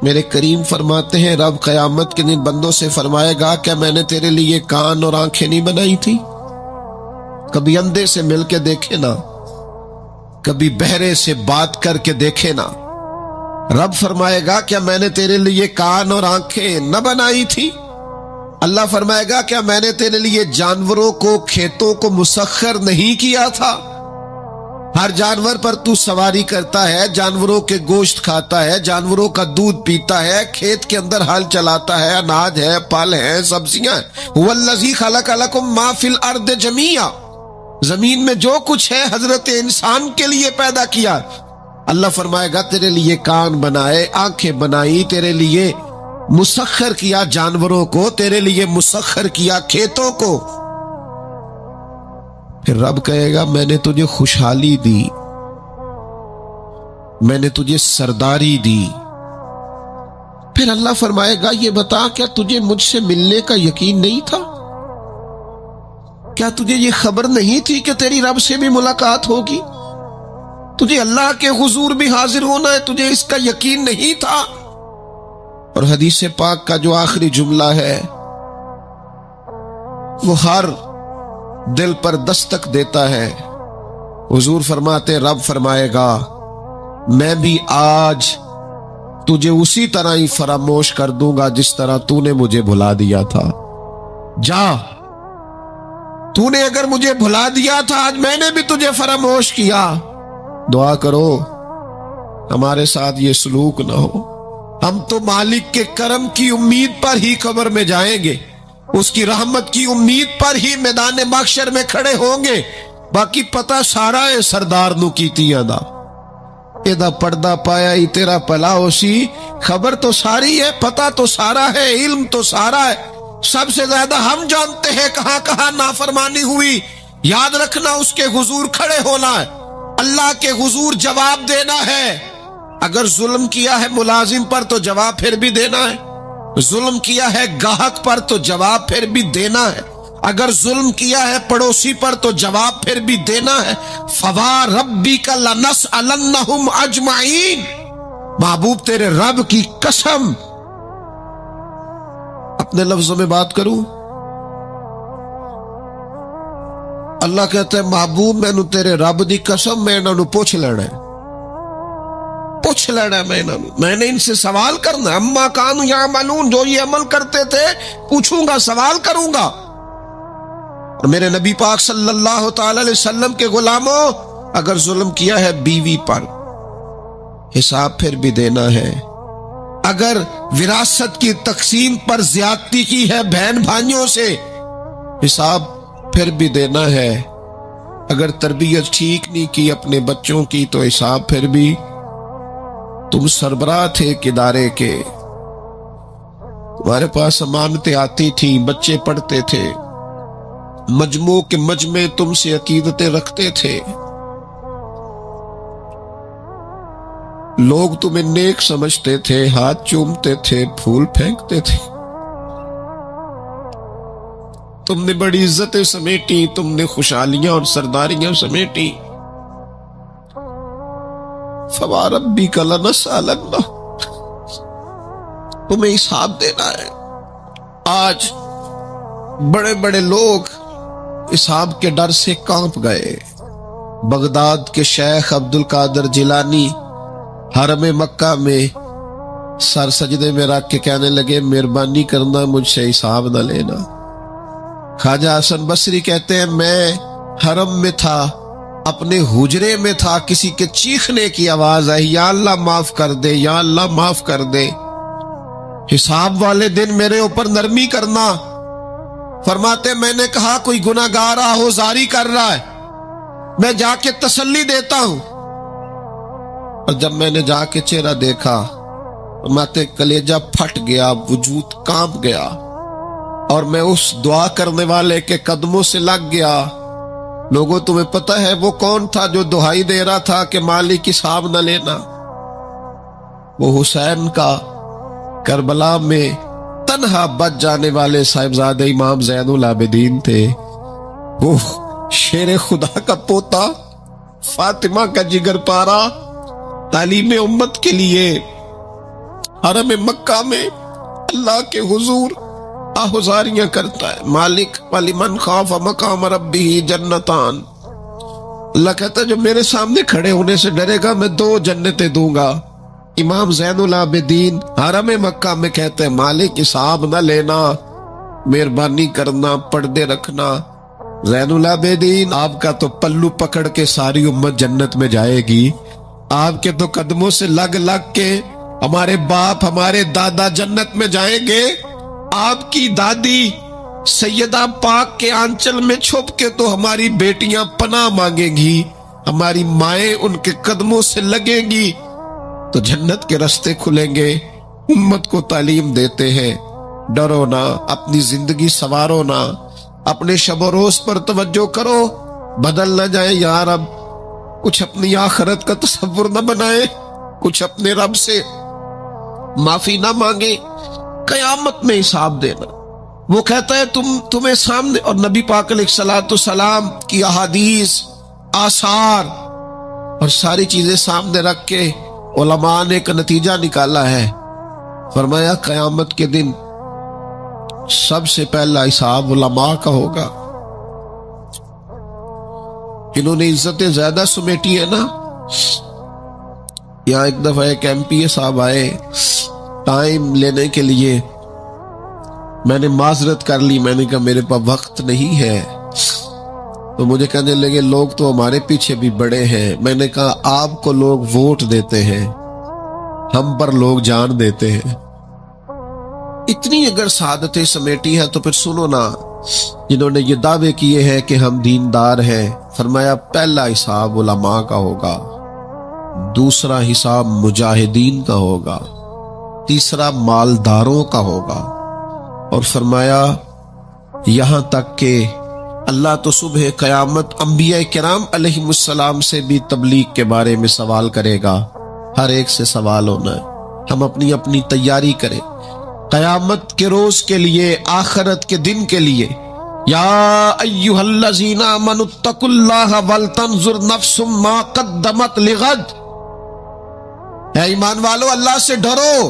میرے کریم فرماتے ہیں رب قیامت کے دن بندوں سے فرمائے گا کیا میں نے تیرے لیے کان اور آنکھیں نہیں بنائی تھی؟ کبھی اندھے سے مل کے دیکھے نا، کبھی بہرے سے بات کر کے دیکھے نا۔ رب فرمائے گا کیا میں نے تیرے لیے کان اور آنکھیں نہ بنائی تھی؟ اللہ فرمائے گا کیا میں نے تیرے لیے جانوروں کو، کھیتوں کو مسخر نہیں کیا تھا؟ ہر جانور پر تو سواری کرتا ہے، جانوروں کے گوشت کھاتا ہے، جانوروں کا دودھ پیتا ہے، کھیت کے اندر ہل چلاتا ہے، اناج ہے، پھل ہے، سبزیاں ہیں۔ هو الذی خلق لکم ما فی الارض جمیعا، زمین میں جو کچھ ہے حضرت انسان کے لیے پیدا کیا۔ اللہ فرمائے گا تیرے لیے کان بنائے، آنکھیں بنائی، تیرے لیے مسخر کیا جانوروں کو، تیرے لیے مسخر کیا کھیتوں کو۔ پھر رب کہے گا میں نے تجھے خوشحالی دی، میں نے تجھے سرداری دی۔ پھر اللہ فرمائے گا یہ بتا کیا تجھے مجھ سے ملنے کا یقین نہیں تھا؟ کیا تجھے یہ خبر نہیں تھی کہ تیری رب سے بھی ملاقات ہوگی؟ تجھے اللہ کے حضور بھی حاضر ہونا ہے، تجھے اس کا یقین نہیں تھا؟ اور حدیث پاک کا جو آخری جملہ ہے وہ ہر دل پر دستک دیتا ہے۔ حضور فرماتے رب فرمائے گا میں بھی آج تجھے اسی طرح ہی فراموش کر دوں گا جس طرح تو نے مجھے بھلا دیا تھا۔ جا، تو نے اگر مجھے بھلا دیا تھا آج میں نے بھی تجھے فراموش کیا۔ دعا کرو ہمارے ساتھ یہ سلوک نہ ہو۔ ہم تو مالک کے کرم کی امید پر ہی قبر میں جائیں گے، اس کی رحمت کی امید پر ہی میدان محشر میں کھڑے ہوں گے۔ باقی پتہ سارا ہے سردار نو کیتیاں دا، ایدہ پردہ پایا ہی تیرا پلا ہو سی۔ خبر تو ساری ہے، پتہ تو سارا ہے، علم تو سارا ہے۔ سب سے زیادہ ہم جانتے ہیں کہاں کہاں نافرمانی ہوئی۔ یاد رکھنا اس کے حضور کھڑے ہونا ہے، اللہ کے حضور جواب دینا ہے۔ اگر ظلم کیا ہے ملازم پر تو جواب پھر بھی دینا ہے، ظلم کیا ہے گاہک پر تو جواب پھر بھی دینا ہے، اگر ظلم کیا ہے پڑوسی پر تو جواب پھر بھی دینا ہے۔ فَوَرَبِّكَ لَنَسْأَلَنَّهُمْ أَجْمَعِينَ، محبوب تیرے رب کی قسم، اپنے لفظوں میں بات کروں، اللہ کہتا ہے محبوب میں نو تیرے رب دی قسم میں انہوں پوچھ لینا ہے، پوچھ لینا میں نے ان سے سوال کرنا، اما کانوا یعملون، جو یہ عمل کرتے تھے پوچھوں گا، سوال کروں گا۔ اور میرے نبی پاک صلی اللہ تعالی علیہ وسلم کے غلاموں، اگر ظلم کیا ہے بیوی پر حساب پھر بھی دینا ہے، اگر وراثت کی تقسیم پر زیادتی کی ہے بہن بھائیوں سے حساب پھر بھی دینا ہے، اگر تربیت ٹھیک نہیں کی اپنے بچوں کی تو حساب پھر بھی۔ تم سربراہ تھے ایک ادارے کے، تمہارے پاس امانتیں آتی تھیں، بچے پڑھتے تھے، مجموع کے مجمع تم سے عقیدتیں رکھتے تھے، لوگ تمہیں نیک سمجھتے تھے، ہاتھ چومتے تھے، پھول پھینکتے تھے، تم نے بڑی عزتیں سمیٹی، تم نے خوشحالیاں اور سرداریاں سمیٹی۔ فَوَرَبِّكَ لَنَسْأَلَنَّهُمْ، تمہیں حساب دینا ہے۔ آج بڑے بڑے لوگ حساب کے ڈر سے کانپ گئے۔ بغداد کے شیخ عبد القادر جیلانی حرم مکہ میں سر سجدے میں رکھ کے کہنے لگے مہربانی کرنا مجھ سے حساب نہ لینا۔ خواجہ حسن بصری کہتے ہیں میں حرم میں تھا، اپنے حجرے میں تھا، کسی کے چیخنے کی آواز آئی یا اللہ معاف کر دے، یا اللہ معاف کر دے، حساب والے دن میرے اوپر نرمی کرنا۔ فرماتے میں نے کہا کوئی گناہگار آہوزاری کر رہا ہے، میں جا کے تسلی دیتا ہوں۔ اور جب میں نے جا کے چہرہ دیکھا فرماتے کلیجہ پھٹ گیا، وجود کانپ گیا، اور میں اس دعا کرنے والے کے قدموں سے لگ گیا۔ لوگوں تمہیں پتہ ہے وہ کون تھا جو دہائی دے رہا تھا کہ مالک حساب نہ لینا؟ وہ حسین کا کربلا میں تنہا بچ جانے والے صاحبزادہ امام زین العابدین تھے، وہ شیر خدا کا پوتا، فاطمہ کا جگر پارا، تعلیم امت کے لیے حرم مکہ میں اللہ کے حضور آہوزاریاں کرتا ہے. مالک وَلِمَنْ خَافَ مَقَامَ رَبِّهِ جَنَّتَانِ. اللہ کہتا ہے جو میرے سامنے کھڑے ہونے سے ڈرے گا میں 2 جنتیں دوں گا. امام زین العابدین حرم مکہ میں کہتے ہیں مالک حساب نہ لینا، مہربانی کرنا، پردے رکھنا. زین العابدین آپ کا تو پلو پکڑ کے ساری امت جنت میں جائے گی، آپ کے تو قدموں سے لگ لگ کے ہمارے باپ ہمارے دادا جنت میں جائیں گے. آپ کی دادی سیدہ پاک کے آنچل میں چھپ کے تو ہماری بیٹیاں پناہ مانگیں گی، ہماری مائیں ان کے قدموں سے لگیں گی، تو جنت کے راستے کھلیں گے. امت کو تعلیم دیتے ہیں ڈرو نہ، اپنی زندگی سنوارو نہ، اپنے شب و روز پر توجہ کرو، بدل نہ جائے یار. اب کچھ اپنی آخرت کا تصور نہ بنائے، کچھ اپنے رب سے معافی نہ مانگے. قیامت میں حساب دینا. وہ کہتا ہے تمہیں سامنے، اور نبی پاک علیہ الصلوۃ والسلام کی احادیث، آثار اور ساری چیزیں سامنے رکھ کے علماء نے ایک نتیجہ نکالا ہے. فرمایا قیامت کے دن سب سے پہلا حساب علماء کا ہوگا، جنہوں نے عزتیں زیادہ سمیٹی ہیں نا. یہاں ایک دفعہ ایک MP صاحب آئے ٹائم لینے کے لیے، میں نے معذرت کر لی، میں نے کہا میرے پاس وقت نہیں ہے. تو مجھے کہنے لگے لوگ تو ہمارے پیچھے بھی بڑے ہیں. میں نے کہا آپ کو لوگ ووٹ دیتے ہیں، ہم پر لوگ جان دیتے ہیں. اتنی اگر سعادتیں سمیٹی ہیں تو پھر سنو نا، جنہوں نے یہ دعوے کیے ہیں کہ ہم دیندار ہیں. فرمایا پہلا حساب علماء کا ہوگا، دوسرا حساب مجاہدین کا ہوگا، تیسرا مالداروں کا ہوگا. اور فرمایا یہاں تک کہ اللہ تو صبح قیامت انبیاء کرام علیہ السلام سے بھی تبلیغ کے بارے میں سوال کرے گا. ہر ایک سے سوال ہونا ہے. ہم اپنی اپنی تیاری کریں قیامت کے روز کے لیے، آخرت کے دن کے لیے. یا ایھا الذین آمنوا اتقوا اللہ ولتنظر نفس ما قدمت لغد. اے ایمان والو اللہ سے ڈرو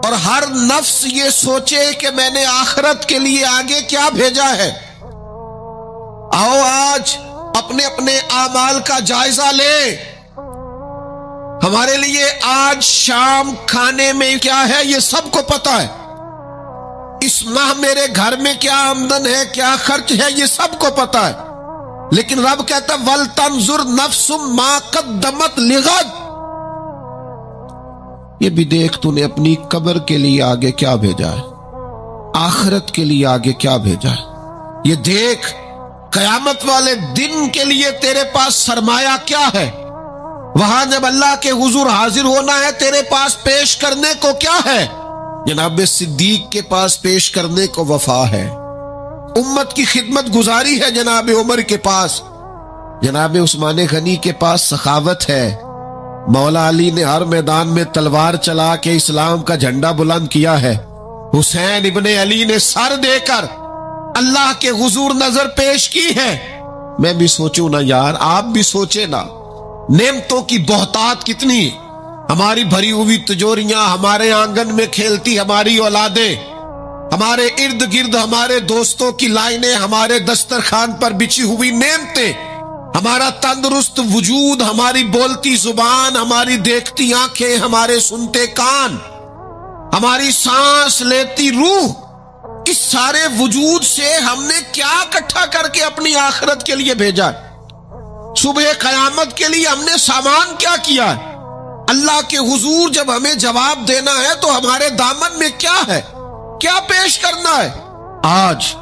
اور ہر نفس یہ سوچے کہ میں نے آخرت کے لیے آگے کیا بھیجا ہے. آؤ آج اپنے اپنے اعمال کا جائزہ لیں. ہمارے لیے آج شام کھانے میں کیا ہے یہ سب کو پتا ہے. اس ماہ میرے گھر میں کیا آمدن ہے، کیا خرچ ہے، یہ سب کو پتا ہے. لیکن رب کہتا ہے وَلْتَنْظُرْ نَفْسٌ مَا قَدَّمَتْ لِغَدٍ. یہ بھی دیکھ تو نے اپنی قبر کے لیے آگے کیا بھیجا ہے، آخرت کے لیے آگے کیا بھیجا ہے. یہ دیکھ قیامت والے دن کے لیے تیرے پاس سرمایہ کیا ہے. وہاں جب اللہ کے حضور حاضر ہونا ہے تیرے پاس پیش کرنے کو کیا ہے. جناب صدیق کے پاس پیش کرنے کو وفا ہے، امت کی خدمت گزاری ہے جناب عمر کے پاس، جناب عثمان غنی کے پاس سخاوت ہے. مولا علی نے ہر میدان میں تلوار چلا کے اسلام کا جھنڈا بلند کیا ہے. حسین ابن علی نے سر دے کر اللہ کے حضور نظر پیش کی ہے. میں بھی سوچوں نا یار، آپ بھی سوچے نا، نعمتوں کی بہتات کتنی. ہماری بھری ہوئی تجوریاں، ہمارے آنگن میں کھیلتی ہماری اولادیں، ہمارے ارد گرد ہمارے دوستوں کی لائنیں، ہمارے دسترخوان پر بچھی ہوئی نعمتیں، ہمارا تندرست وجود، ہماری بولتی زبان، ہماری دیکھتی آنکھیں، ہمارے سنتے کان، ہماری سانس لیتی روح. اس سارے وجود سے ہم نے کیا اکٹھا کر کے اپنی آخرت کے لیے بھیجا. صبح قیامت کے لیے ہم نے سامان کیا کیا ہے. اللہ کے حضور جب ہمیں جواب دینا ہے تو ہمارے دامن میں کیا ہے، کیا پیش کرنا ہے. آج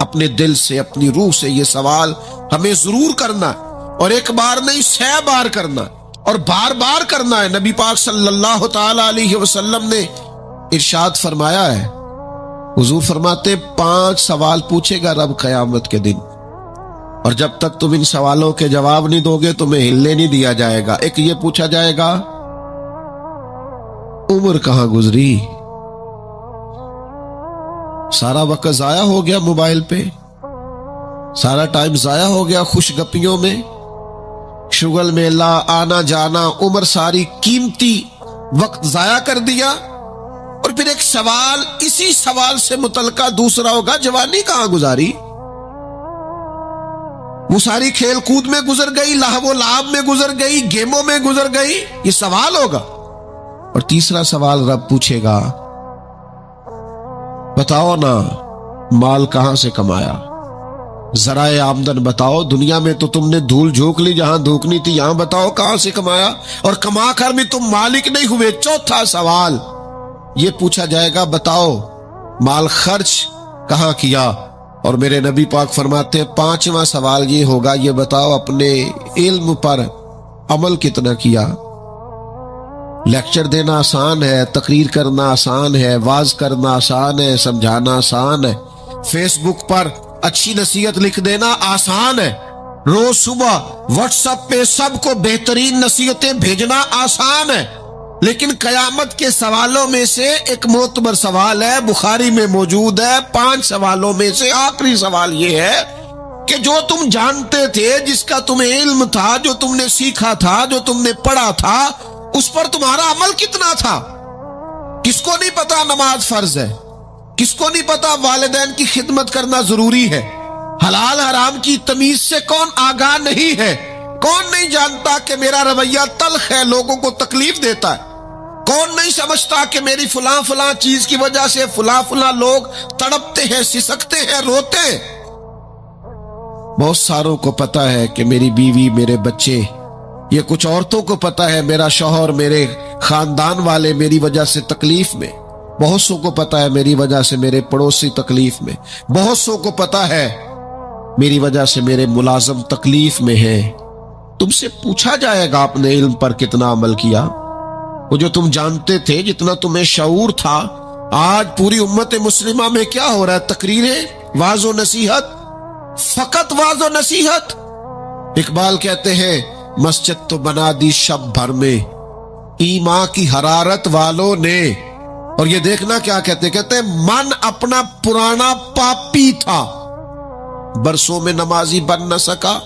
اپنے دل سے، اپنی روح سے یہ سوال ہمیں ضرور کرنا ہے، اور ایک بار نہیں 100 بار کرنا اور بار بار کرنا ہے. نبی پاک صلی اللہ تعالی علیہ وسلم نے ارشاد فرمایا ہے، حضور فرماتے 5 سوال پوچھے گا رب قیامت کے دن، اور جب تک تم ان سوالوں کے جواب نہیں دو گے تمہیں ہلنے نہیں دیا جائے گا. ایک یہ پوچھا جائے گا عمر کہاں گزری، سارا وقت ضائع ہو گیا موبائل پہ، سارا ٹائم ضائع ہو گیا خوش گپیوں میں، شغل میلہ، آنا جانا، عمر ساری قیمتی وقت ضائع کر دیا، اور پھر ایک سوال، اسی سوال سے متعلقہ دوسرا ہوگا جوانی کہاں گزاری؟ وہ ساری کھیل کود میں گزر گئی، لہو و لعب میں گزر گئی، گیموں میں گزر گئی، یہ سوال ہوگا۔ اور تیسرا سوال رب پوچھے گا، بتاؤ نا مال کہاں سے کمایا، ذرائع آمدن بتاؤ، دنیا میں تو تم نے دھول جھونک لی، جہاں دھونکنی تھی یہاں بتاؤ کہاں سے کمایا، اور کما کر بھی تم مالک نہیں ہوئے۔ چوتھا سوال یہ پوچھا جائے گا، بتاؤ مال خرچ کہاں کیا؟ اور میرے نبی پاک فرماتے ہیں پانچواں سوال یہ ہوگا، یہ بتاؤ اپنے علم پر عمل کتنا کیا۔ لیکچر دینا آسان ہے، تقریر کرنا آسان ہے، واعظ کرنا آسان ہے، سمجھانا آسان ہے، فیس بک پر اچھی نصیحت لکھ دینا آسان ہے، روز صبح واٹس ایپ پہ سب کو بہترین نصیحتیں بھیجنا آسان ہے، لیکن قیامت کے سوالوں میں سے ایک معتبر سوال ہے، بخاری میں موجود ہے، 5 سوالوں میں سے آخری سوال یہ ہے کہ جو تم جانتے تھے، جس کا تمہیں علم تھا، جو تم نے سیکھا تھا، جو تم نے پڑھا تھا، اس پر تمہارا عمل کتنا تھا؟ کس کو نہیں پتا نماز فرض ہے؟ کس کو نہیں پتا والدین کی خدمت کرنا ضروری ہے؟ حلال حرام کی تمیز سے کون آگاہ نہیں ہے؟ کون نہیں جانتا کہ میرا رویہ تلخ ہے، لوگوں کو تکلیف دیتا ہے؟ کون نہیں سمجھتا کہ میری فلاں فلاں چیز کی وجہ سے فلاں فلاں لوگ تڑپتے ہیں، سسکتے ہیں، روتے ہیں؟ بہت ساروں کو پتا ہے کہ میری بیوی، میرے بچے، یہ کچھ عورتوں کو پتا ہے میرا شوہر، میرے خاندان والے میری وجہ سے تکلیف میں، بہت سو کو پتا ہے میری وجہ سے میرے پڑوسی تکلیف میں، بہت سو کو پتا ہے میری وجہ سے میرے ملازم تکلیف میں ہیں۔ تم سے پوچھا جائے گا اپنے علم پر کتنا عمل کیا، وہ جو تم جانتے تھے، جتنا تمہیں شعور تھا۔ آج پوری امت مسلمہ میں کیا ہو رہا ہے؟ تقریریں، واعظ و نصیحت، فقط واعظ و نصیحت۔ اقبال کہتے ہیں مسجد تو بنا دی شب بھر میں ایمان کی حرارت والوں نے، اور یہ دیکھنا کیا کہتے ہیں من اپنا پرانا پاپی تھا، برسوں میں نمازی بن نہ سکا۔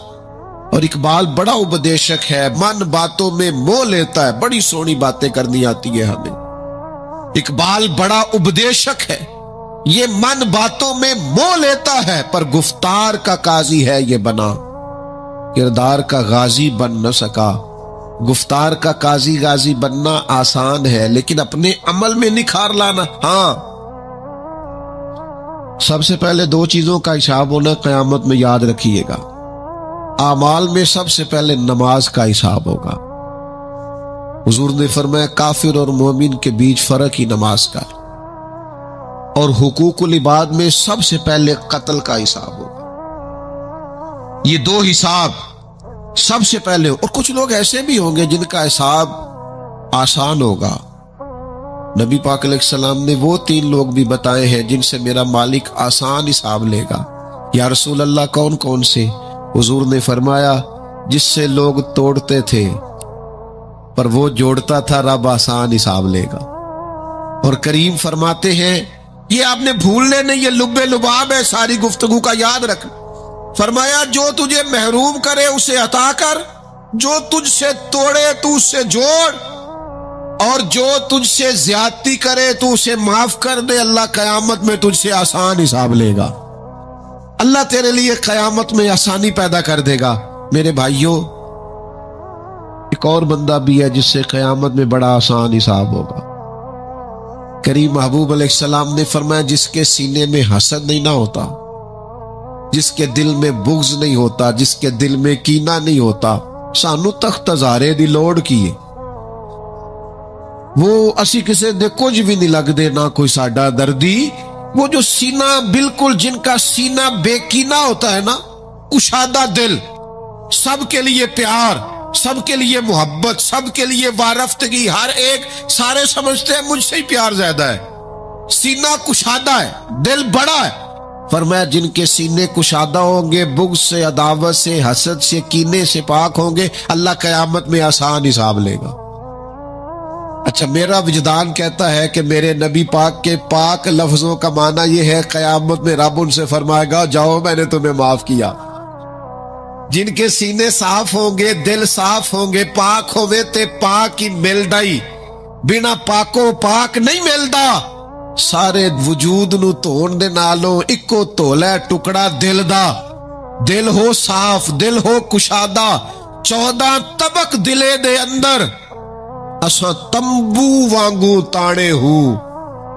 اور اقبال بڑا اپدیشک ہے، من باتوں میں موہ لیتا ہے، بڑی سونی باتیں کرنی آتی ہے ہمیں۔ اقبال بڑا اپدیشک ہے، یہ من باتوں میں موہ لیتا ہے، پر گفتار کا قاضی ہے یہ بنا، کردار کا غازی بن نہ سکا۔ گفتار کا قاضی غازی بننا آسان ہے، لیکن اپنے عمل میں نکھار لانا، ہاں۔ سب سے پہلے 2 چیزوں کا حساب ہونا قیامت میں، یاد رکھیے گا۔ اعمال میں سب سے پہلے نماز کا حساب ہوگا۔ حضور نے فرمایا کافر اور مومن کے بیچ فرق ہی نماز کا ہے۔ اور حقوق العباد میں سب سے پہلے قتل کا حساب ہوگا۔ یہ 2 حساب سب سے پہلے، اور کچھ لوگ ایسے بھی ہوں گے جن کا حساب آسان ہوگا۔ نبی پاک علیہ السلام نے وہ 3 لوگ بھی بتائے ہیں جن سے میرا مالک آسان حساب لے گا۔ یا رسول اللہ کون کون سے؟ حضور نے فرمایا جس سے لوگ توڑتے تھے پر وہ جوڑتا تھا، رب آسان حساب لے گا۔ اور کریم فرماتے ہیں، یہ آپ نے بھولنے نہیں، یہ لب لباب ہے ساری گفتگو کا، یاد رکھ۔ فرمایا جو تجھے محروم کرے اسے عطا کر، جو تجھ سے توڑے تو اس سے جوڑ، اور جو تجھ سے زیادتی کرے تو اسے معاف کر دے، اللہ قیامت میں تجھ سے آسان حساب لے گا۔ اللہ تیرے لیے قیامت میں آسانی پیدا کر دے گا۔ میرے بھائیوں، ایک اور بندہ بھی ہے جس سے قیامت میں بڑا آسان حساب ہوگا۔ کریم محبوب علیہ السلام نے فرمایا جس کے سینے میں حسد نہیں نہ ہوتا، جس کے دل میں بغض نہیں ہوتا، جس کے دل میں کینہ نہیں ہوتا، سانو تخت ہزارے دی لوڑ کیے، وہ اسی کسے دے کچھ بھی نہیں لگ دے، نہ کوئی ساڈا دردی۔ وہ جو سینہ بالکل، جن کا سینہ بے کینہ ہوتا ہے نا، کشادہ دل، سب کے لیے پیار، سب کے لیے محبت، سب کے لیے وارفتگی، ہر ایک، سارے سمجھتے ہیں مجھ سے ہی پیار زیادہ ہے، سینہ کشادہ ہے، دل بڑا ہے۔ فرمایا جن کے سینے کشادہ ہوں گے، بغض سے، عداوت سے، حسد سے، کینے سے پاک ہوں گے، اللہ قیامت میں آسان حساب لے گا۔ اچھا، میرا وجدان کہتا ہے کہ میرے نبی پاک کے پاک لفظوں کا معنی یہ ہے قیامت میں رب ان سے فرمائے گا جاؤ میں نے تمہیں معاف کیا۔ جن کے سینے صاف ہوں گے، دل صاف ہوں گے، پاک ہوئے تے پاک کی مل ڈائی، ਬਿਨਾ ਪਾਕੋ ਪਾਕ ਨਹੀਂ ਮਿਲਦਾ। ਸਾਰੇ ਵਜੂਦ ਨੂੰ ਧੋਣ ਦੇ ਨਾਲੋਂ ਇੱਕੋ ਧੋਲਾ ਟੁਕੜਾ ਦਿਲ ਦਾ। ਦਿਲ ਹੋ ਸਾਫ਼, ਦਿਲ ਹੋ ਕੁਸ਼ਾਦਾ, 14 ਤਬਕ ਦਿਲੇ ਦੇ ਅੰਦਰ ਅਸਾਂ ਤੰਬੂ ਵਾਂਗੂ ਤਾਣੇ ਹੂ।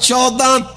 14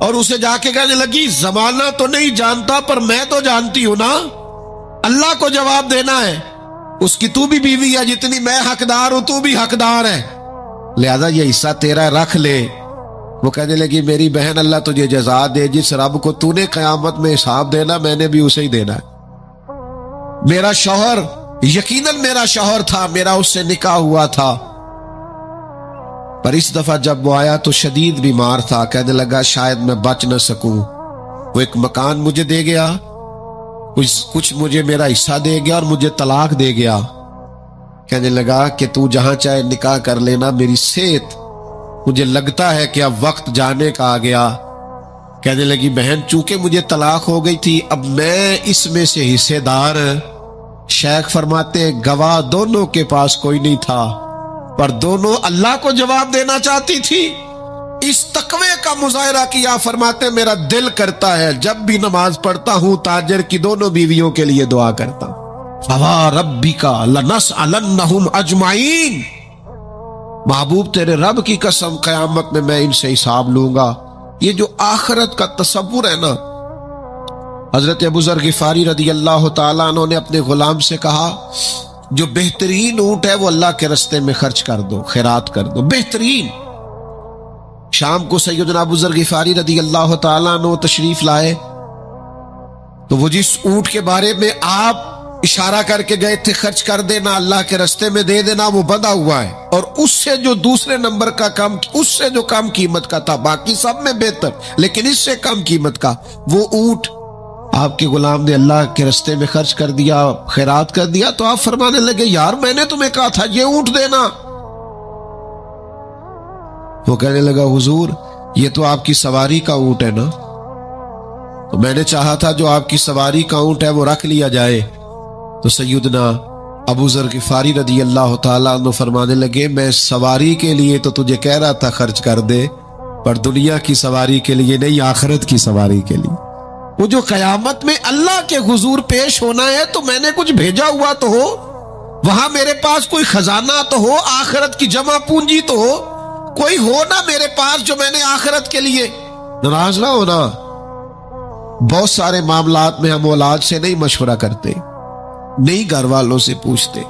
اور اسے جا کے کہنے لگی زمانہ تو نہیں جانتا پر میں تو جانتی ہوں نا، اللہ کو جواب دینا ہے، اس کی تو بھی بیوی ہے، جتنی میں حقدار ہوں تو بھی حقدار ہے، لہذا یہ حصہ تیرا رکھ لے۔ وہ کہنے لگی میری بہن اللہ تجھے جزا دے، جس رب کو تو نے قیامت میں حساب دینا میں نے بھی اسے ہی دینا ہے۔ میرا شوہر یقیناً میرا شوہر تھا، میرا اس سے نکاح ہوا تھا، پر اس دفعہ جب وہ آیا تو شدید بیمار تھا، کہنے لگا شاید میں بچ نہ سکوں۔ وہ ایک مکان مجھے دے گیا، کچھ مجھے میرا حصہ دے گیا اور مجھے طلاق دے گیا۔ کہنے لگا کہ تو جہاں چاہے نکاح کر لینا، میری صحت مجھے لگتا ہے کہ اب وقت جانے کا آ گیا۔ کہنے لگی بہن چونکہ مجھے طلاق ہو گئی تھی اب میں اس میں سے حصے دار، شیخ فرماتے گواہ دونوں کے پاس کوئی نہیں تھا، پر دونوں اللہ کو جواب دینا چاہتی تھی۔ اس تقوی کا مظاہرہ کیا، فرماتے میرا دل کرتا ہے جب بھی نماز پڑھتا ہوں تاجر کی دونوں بیویوں کے لیے دعا کرتا ہوں، فوا ربک لنسألنہم اجمعین، محبوب تیرے رب کی قسم قیامت میں میں ان سے حساب لوں گا۔ یہ جو آخرت کا تصور ہے نا، حضرت ابو ذر غفاری رضی اللہ تعالیٰ عنہ نے اپنے غلام سے کہا جو بہترین اونٹ ہے وہ اللہ کے رستے میں خرچ کر دو، خیرات کر دو، بہترین۔ شام کو سیدنا ابو ذر غفاری رضی اللہ تعالیٰ عنہ تشریف لائے تو وہ جس اونٹ کے بارے میں آپ اشارہ کر کے گئے تھے خرچ کر دینا، اللہ کے رستے میں دے دینا، وہ بندھا ہوا ہے، اور اس سے جو دوسرے نمبر کا کم، اس سے جو کم قیمت کا تھا، باقی سب میں بہتر لیکن اس سے کم قیمت کا، وہ اونٹ آپ کے غلام نے اللہ کے رستے میں خرچ کر دیا، خیرات کر دیا۔ تو آپ فرمانے لگے یار میں نے تمہیں کہا تھا یہ اونٹ دینا۔ وہ کہنے لگا حضور یہ تو آپ کی سواری کا اونٹ ہے نا، تو میں نے چاہا تھا جو آپ کی سواری کا اونٹ ہے وہ رکھ لیا جائے۔ تو سیدنا ابو ذر غفاری رضی اللہ تعالیٰ عنہ فرمانے لگے میں سواری کے لیے تو تجھے کہہ رہا تھا خرچ کر دے، پر دنیا کی سواری کے لیے نہیں، آخرت کی سواری کے لیے۔ وہ جو قیامت میں اللہ کے حضور پیش ہونا ہے تو میں نے کچھ بھیجا ہوا تو ہو، وہاں میرے پاس کوئی خزانہ تو ہو، آخرت کی جمع پونجی تو ہو، کوئی ہو نا میرے پاس جو میں نے آخرت کے لیے۔ ناراض نہ ہونا، بہت سارے معاملات میں ہم اولاد سے نہیں مشورہ کرتے، نہیں گھر والوں سے پوچھتے،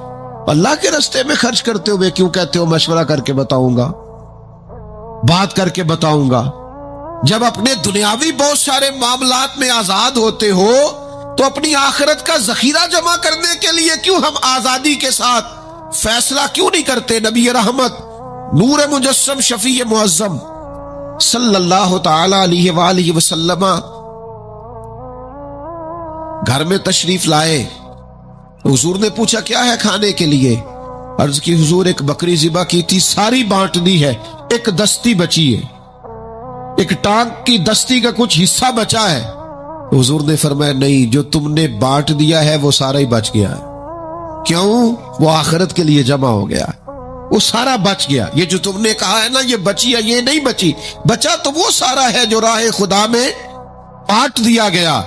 اللہ کے راستے میں خرچ کرتے ہوئے کیوں کہتے ہو مشورہ کر کے بتاؤں گا، بات کر کے بتاؤں گا۔ جب اپنے دنیاوی بہت سارے معاملات میں آزاد ہوتے ہو تو اپنی آخرت کا ذخیرہ جمع کرنے کے لیے کیوں ہم آزادی کے ساتھ فیصلہ کیوں نہیں کرتے؟ نبی رحمت نور مجسم شفیع معظم صلی اللہ تعالی علیہ وآلہ وسلم گھر میں تشریف لائے، حضور نے پوچھا کیا ہے کھانے کے لیے؟ عرض کی حضور ایک بکری ذبح کی تھی، ساری بانٹ دی ہے، ایک دستی بچی ہے، ایک ٹانگ کی دستی کا کچھ حصہ بچا ہے۔ حضور نے فرمایا نہیں، جو تم نے بانٹ دیا ہے وہ سارا ہی بچ گیا ہے۔ کیوں؟ وہ آخرت کے لیے جمع ہو گیا، وہ سارا بچ گیا۔ یہ جو تم نے کہا ہے نا یہ بچی ہے، یہ نہیں بچی، بچا تو وہ سارا ہے جو راہ خدا میں بانٹ دیا گیا۔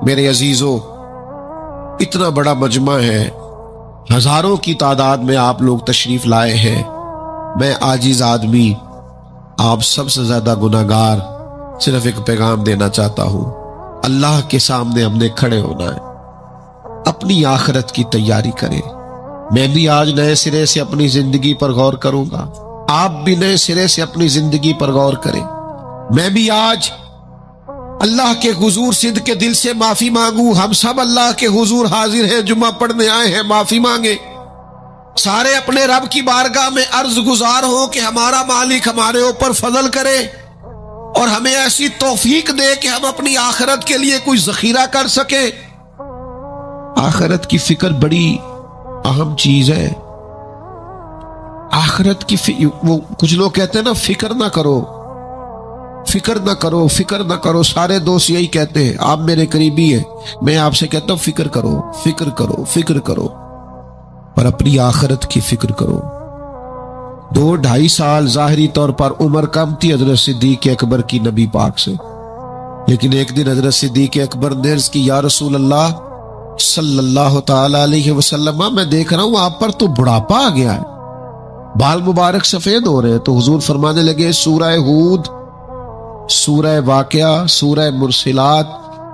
میرے عزیزو، اتنا بڑا مجمع ہے، ہزاروں کی تعداد میں آپ لوگ تشریف لائے ہیں، میں عاجز آدمی، آپ سب سے زیادہ گناہگار، صرف ایک پیغام دینا چاہتا ہوں، اللہ کے سامنے ہم نے کھڑے ہونا ہے، اپنی آخرت کی تیاری کریں۔ میں بھی آج نئے سرے سے اپنی زندگی پر غور کروں گا، آپ بھی نئے سرے سے اپنی زندگی پر غور کریں۔ میں بھی آج اللہ کے حضور صدق کے دل سے معافی مانگوں، ہم سب اللہ کے حضور حاضر ہیں، جمعہ پڑھنے آئے ہیں، معافی مانگے، سارے اپنے رب کی بارگاہ میں عرض گزار ہو کہ ہمارا مالک ہمارے اوپر فضل کرے اور ہمیں ایسی توفیق دے کہ ہم اپنی آخرت کے لیے کوئی ذخیرہ کر سکیں۔ آخرت کی فکر بڑی اہم چیز ہے۔ آخرت کی وہ کچھ لوگ کہتے ہیں نا فکر نہ کرو، فکر نہ کرو، فکر نہ کرو، سارے دوست یہی کہتے ہیں، آپ میرے قریبی ہیں، میں آپ سے کہتا ہوں فکر کرو، فکر کرو، فکر کرو، اور اپنی آخرت کی فکر کرو۔ 2-2.5 سال ظاہری طور پر عمر کم تھی حضرت صدیق اکبر کی نبی پاک سے، لیکن ایک دن حضرت صدیق اکبر نے عرض کی یا رسول اللہ صلی اللہ تعالی علیہ وسلم، میں دیکھ رہا ہوں آپ پر تو بڑھاپا آ گیا ہے، بال مبارک سفید ہو رہے ہیں۔ تو حضور فرمانے لگے سورہ ہود سورہ واقعہ، سورہ مرسلات،